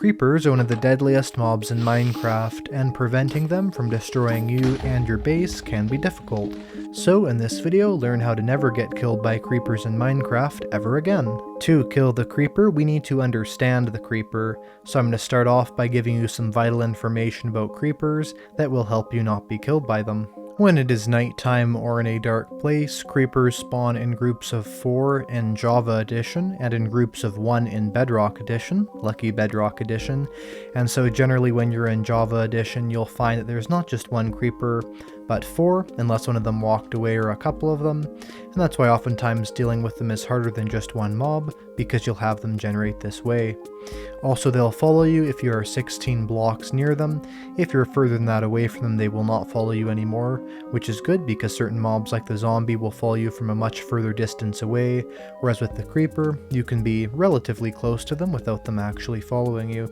Creepers are one of the deadliest mobs in Minecraft, and preventing them from destroying you and your base can be difficult. So in this video, learn how to never get killed by creepers in Minecraft ever again. To kill the creeper, we need to understand the creeper, so I'm going to start off by giving you some vital information about creepers that will help you not be killed by them. When it is nighttime or in a dark place, creepers spawn in groups of 4 in Java Edition and in groups of 1 in Bedrock Edition, Lucky Bedrock Edition, and so generally when you're in Java Edition you'll find that there's not just one creeper, but 4, unless one of them walked away or a couple of them, and that's why oftentimes dealing with them is harder than just one mob, because you'll have them generate this way. Also, they'll follow you if you are 16 blocks near them. If you're further than that away from them, they will not follow you anymore, which is good because certain mobs like the zombie will follow you from a much further distance away, whereas with the creeper, you can be relatively close to them without them actually following you.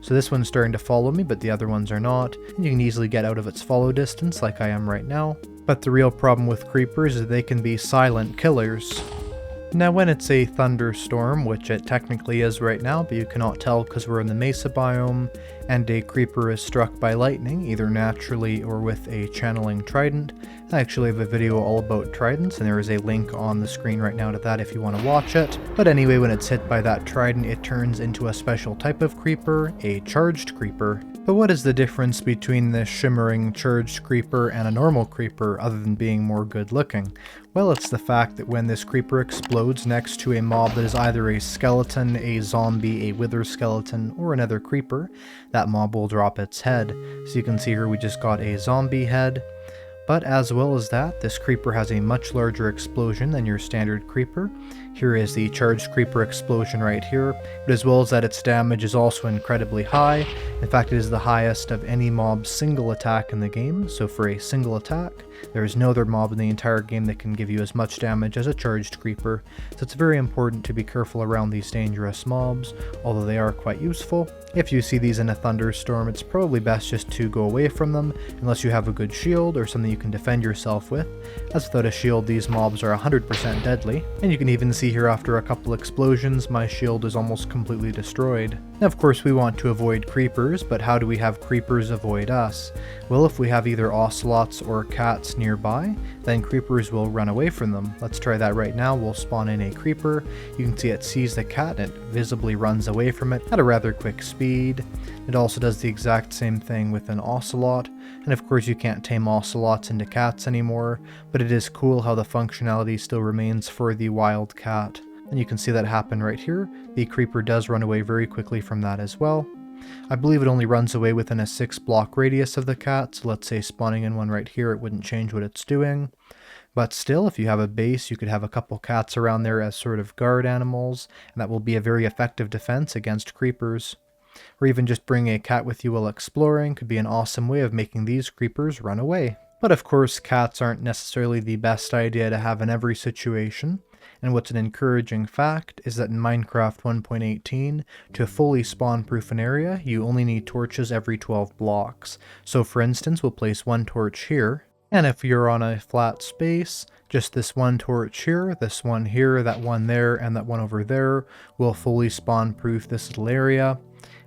So this one's starting to follow me, but the other ones are not, and you can easily get out of its follow distance like I am right now. But the real problem with creepers is they can be silent killers. Now when it's a thunderstorm, which it technically is right now, but you cannot tell because we're in the mesa biome, and a creeper is struck by lightning, either naturally or with a channeling trident. I actually have a video all about tridents, and there is a link on the screen right now to that if you want to watch it. But anyway, when it's hit by that trident, it turns into a special type of creeper, a charged creeper. But what is the difference between this shimmering charged creeper and a normal creeper other than being more good looking? Well, it's the fact that when this creeper explodes next to a mob that is either a skeleton, a zombie, a wither skeleton, or another creeper, that mob will drop its head. So you can see here we just got a zombie head. But as well as that, this creeper has a much larger explosion than your standard creeper. Here is the charged creeper explosion right here, but as well as that, its damage is also incredibly high. In fact, it is the highest of any mob's single attack in the game, so for a single attack, there is no other mob in the entire game that can give you as much damage as a charged creeper, so it's very important to be careful around these dangerous mobs, although they are quite useful. If you see these in a thunderstorm, it's probably best just to go away from them, unless you have a good shield or something you can defend yourself with, as without a shield these mobs are 100% deadly, and you can even see here after a couple explosions my shield is almost completely destroyed. Now of course we want to avoid creepers, but how do we have creepers avoid us? Well, if we have either ocelots or cats nearby, then creepers will run away from them. Let's try that right now. We'll spawn in a creeper. You can see it sees the cat and it visibly runs away from it at a rather quick speed. It also does the exact same thing with an ocelot, and of course you can't tame ocelots into cats anymore, but it is cool how the functionality still remains for the wild cat. And you can see that happen right here. The creeper does run away very quickly from that as well. I believe it only runs away within a 6 block radius of the cat, so let's say spawning in one right here, it wouldn't change what it's doing. But still, if you have a base, you could have a couple cats around there as sort of guard animals, and that will be a very effective defense against creepers. Or even just bring a cat with you while exploring could be an awesome way of making these creepers run away. But of course, cats aren't necessarily the best idea to have in every situation. And what's an encouraging fact is that in Minecraft 1.18, to fully spawn-proof an area, you only need torches every 12 blocks. So for instance, we'll place one torch here, and if you're on a flat space, just this one torch here, this one here, that one there, and that one over there will fully spawn-proof this little area.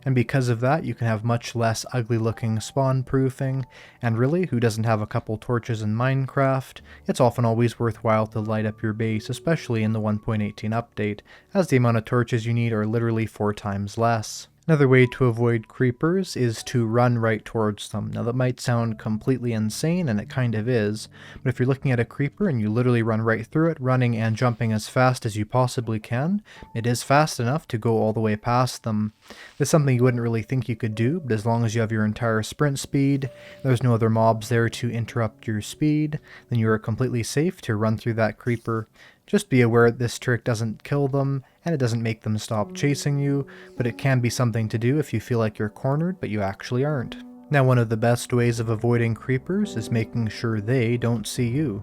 And because of that, you can have much less ugly looking spawn proofing, and really, who doesn't have a couple torches in Minecraft? It's often always worthwhile to light up your base, especially in the 1.18 update, as the amount of torches you need are literally 4 times less. Another way to avoid creepers is to run right towards them. Now that might sound completely insane, and it kind of is, but if you're looking at a creeper and you literally run right through it, running and jumping as fast as you possibly can, it is fast enough to go all the way past them. This is something you wouldn't really think you could do, but as long as you have your entire sprint speed, there's no other mobs there to interrupt your speed, then you are completely safe to run through that creeper. Just be aware that this trick doesn't kill them, and it doesn't make them stop chasing you, but it can be something to do if you feel like you're cornered, but you actually aren't. Now, one of the best ways of avoiding creepers is making sure they don't see you.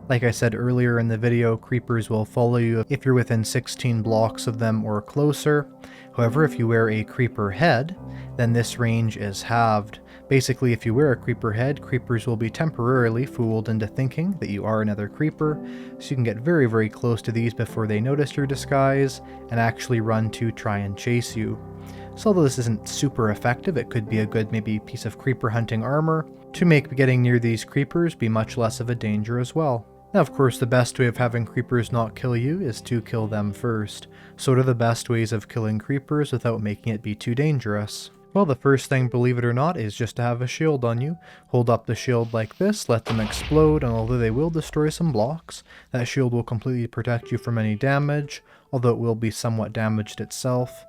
Like I said earlier in the video, creepers will follow you if you're within 16 blocks of them or closer. However, if you wear a creeper head, then this range is halved. Basically, if you wear a creeper head, creepers will be temporarily fooled into thinking that you are another creeper, so you can get very, very close to these before they notice your disguise and actually run to try and chase you. So although this isn't super effective, it could be a good maybe piece of creeper hunting armor to make getting near these creepers be much less of a danger as well. Now of course the best way of having creepers not kill you is to kill them first. So what are the best ways of killing creepers without making it be too dangerous? Well, the first thing, believe it or not, is just to have a shield on you. Hold up the shield like this, let them explode, and although they will destroy some blocks, that shield will completely protect you from any damage, although it will be somewhat damaged itself.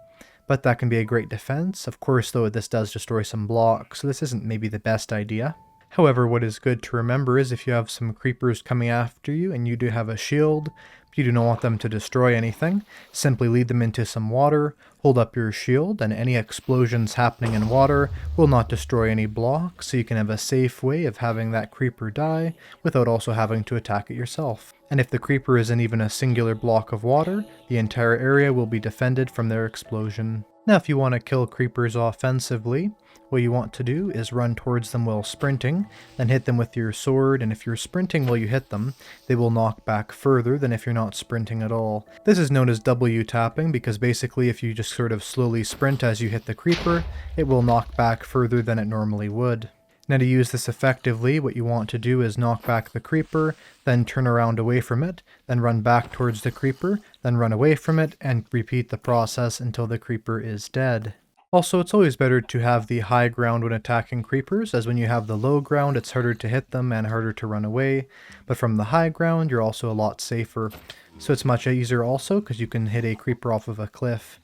But that can be a great defense. Of course, though, this does destroy some blocks, so this isn't maybe the best idea. However, what is good to remember is if you have some creepers coming after you and you do have a shield, but you do not want them to destroy anything, simply lead them into some water, hold up your shield, and any explosions happening in water will not destroy any blocks, so you can have a safe way of having that creeper die without also having to attack it yourself. And if the creeper isn't even a singular block of water, the entire area will be defended from their explosion. Now if you want to kill creepers offensively, what you want to do is run towards them while sprinting, then hit them with your sword, and if you're sprinting while you hit them, they will knock back further than if you're not sprinting at all. This is known as W tapping because basically if you just sort of slowly sprint as you hit the creeper, it will knock back further than it normally would. Now to use this effectively, what you want to do is knock back the creeper, then turn around away from it, then run back towards the creeper, then run away from it, and repeat the process until the creeper is dead. Also, it's always better to have the high ground when attacking creepers, as when you have the low ground it's harder to hit them and harder to run away, but from the high ground you're also a lot safer. So it's much easier also because you can hit a creeper off of a cliff.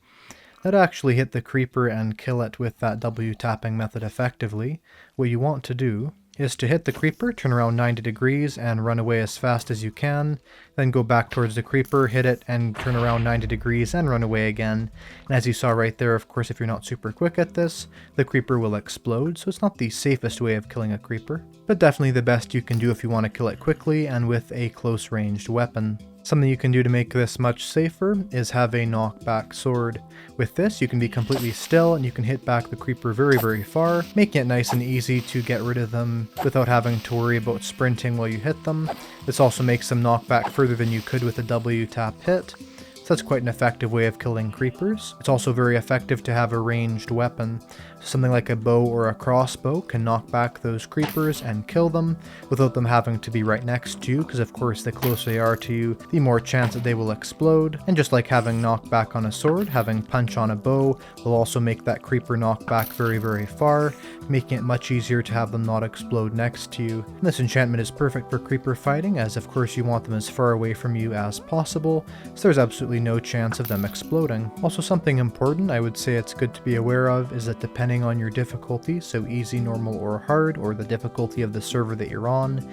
Now to actually hit the creeper and kill it with that W tapping method effectively, what you want to do is to hit the creeper, turn around 90 degrees and run away as fast as you can, then go back towards the creeper, hit it, and turn around 90 degrees and run away again. And as you saw right there, of course, if you're not super quick at this, the creeper will explode, so it's not the safest way of killing a creeper, but definitely the best you can do if you want to kill it quickly and with a close ranged weapon. Something you can do to make this much safer is have a knockback sword. With this, you can be completely still and you can hit back the creeper very, very far, making it nice and easy to get rid of them without having to worry about sprinting while you hit them. This also makes them knock back further than you could with a W tap hit. So that's quite an effective way of killing creepers. It's also very effective to have a ranged weapon. Something like a bow or a crossbow can knock back those creepers and kill them without them having to be right next to you, because of course the closer they are to you, the more chance that they will explode. And just like having knockback on a sword, having punch on a bow will also make that creeper knock back very, very far, making it much easier to have them not explode next to you. And this enchantment is perfect for creeper fighting, as of course you want them as far away from you as possible, so there's absolutely no chance of them exploding. Also, something important I would say it's good to be aware of is that depending on your difficulty, so easy, normal, or hard, or the difficulty of the server that you're on,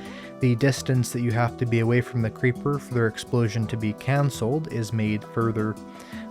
the distance that you have to be away from the creeper for their explosion to be cancelled is made further.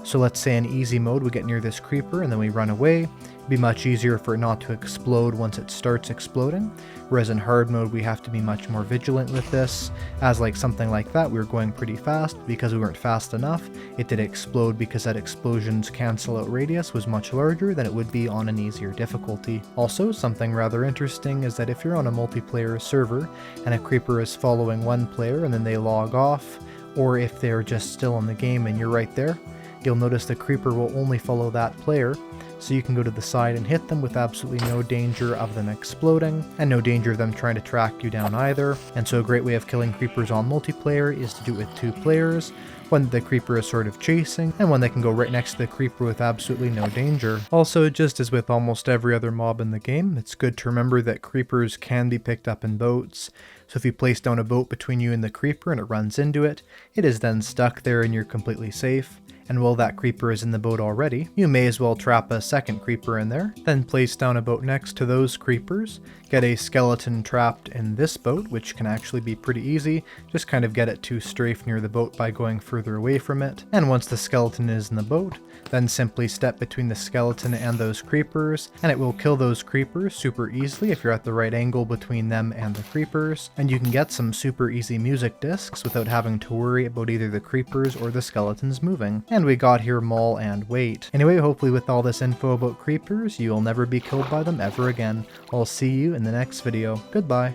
So let's say in easy mode we get near this creeper and then we run away. It'd be much easier for it not to explode once it starts exploding, whereas in hard mode we have to be much more vigilant with this, as like something like that we were going pretty fast. Because we weren't fast enough, it did explode because that explosion's cancel out radius was much larger than it would be on an easier difficulty. Also, something rather interesting is that if you're on a multiplayer server and a creeper is following one player and then they log off, or if they're just still in the game and you're right there, you'll notice the creeper will only follow that player, so you can go to the side and hit them with absolutely no danger of them exploding, and no danger of them trying to track you down either. And so a great way of killing creepers on multiplayer is to do it with 2 players, one the creeper is sort of chasing, and one that can go right next to the creeper with absolutely no danger. Also, just as with almost every other mob in the game, it's good to remember that creepers can be picked up in boats. So if you place down a boat between you and the creeper and it runs into it, it is then stuck there and you're completely safe. And while that creeper is in the boat already, you may as well trap a second creeper in there, then place down a boat next to those creepers, get a skeleton trapped in this boat, which can actually be pretty easy, just kind of get it to strafe near the boat by going further away from it, and once the skeleton is in the boat, then simply step between the skeleton and those creepers, and it will kill those creepers super easily if you're at the right angle between them and the creepers, and you can get some super easy music discs without having to worry about either the creepers or the skeletons moving. And we got here Maul and Wait. Anyway, hopefully with all this info about creepers, you'll never be killed by them ever again. I'll see you in the next video. Goodbye.